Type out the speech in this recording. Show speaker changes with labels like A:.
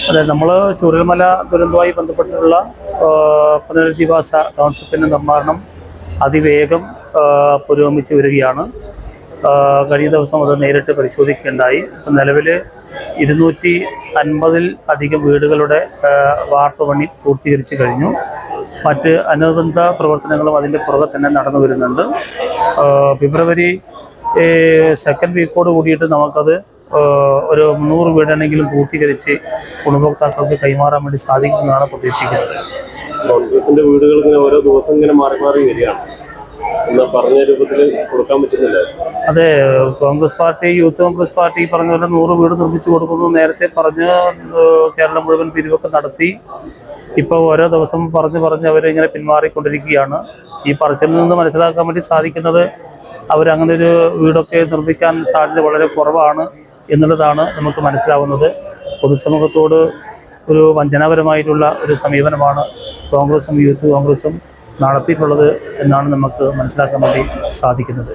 A: അതെ, നമ്മൾ ചൂരൽമല ദുരന്തവുമായി ബന്ധപ്പെട്ടിട്ടുള്ള പുനരധിവാസ ടൗൺഷിപ്പിൻ്റെ നിർമ്മാണം അതിവേഗം പുരോഗമിച്ച് വരികയാണ്. കഴിഞ്ഞ ദിവസം അത് നേരിട്ട് പരിശോധിക്കുകയുണ്ടായി. നിലവിൽ 250-ൽ അധികം വീടുകളുടെ വാർപ്പ് പണി പൂർത്തീകരിച്ച് കഴിഞ്ഞു. മറ്റ് അനുബന്ധ പ്രവർത്തനങ്ങളും അതിൻ്റെ പുറകെ തന്നെ നടന്നു വരുന്നുണ്ട്. ഫെബ്രുവരി സെക്കൻഡ് വീക്കോട് കൂടിയിട്ട് നമുക്കത് ഒരു 300 വീടാണെങ്കിലും പൂർത്തീകരിച്ച് ഗുണഭോക്താക്കൾക്ക് കൈമാറാൻ വേണ്ടി സാധിക്കുമെന്നാണ് പ്രതീക്ഷിക്കുന്നത്.
B: കോൺഗ്രസിന്റെ വീടുകൾ ഇങ്ങനെ ഓരോ ദിവസം ഇങ്ങനെ മാറി മാറി വരികയാണ്, പറഞ്ഞ രൂപത്തിൽ കൊടുക്കാൻ പറ്റുന്നില്ല.
A: അതെ, Congress party, youth Congress party പറഞ്ഞ പോലെ 100 വീട് നിർമ്മിച്ചു കൊടുക്കുന്നു നേരത്തെ പറഞ്ഞ് കേരളം മുഴുവൻ പിരിവൊക്കെ നടത്തി. ഇപ്പോൾ ഓരോ ദിവസം പറഞ്ഞ് അവരിങ്ങനെ പിന്മാറിക്കൊണ്ടിരിക്കുകയാണ്. ഈ പറച്ചിൽ നിന്ന് മനസ്സിലാക്കാൻ വേണ്ടി സാധിക്കുന്നത് അവരങ്ങനെ ഒരു വീടൊക്കെ നിർമ്മിക്കാൻ സാധ്യത വളരെ കുറവാണ് എന്നുള്ളതാണ് നമുക്ക് മനസ്സിലാവുന്നത്. പൊതുസമൂഹത്തോട് ഒരു വഞ്ചനാപരമായിട്ടുള്ള ഒരു സമീപനമാണ് കോൺഗ്രസും യൂത്ത് കോൺഗ്രസും നടത്തിയിട്ടുള്ളത് എന്നാണ് നമുക്ക് മനസ്സിലാക്കാൻ വേണ്ടി സാധിക്കുന്നത്.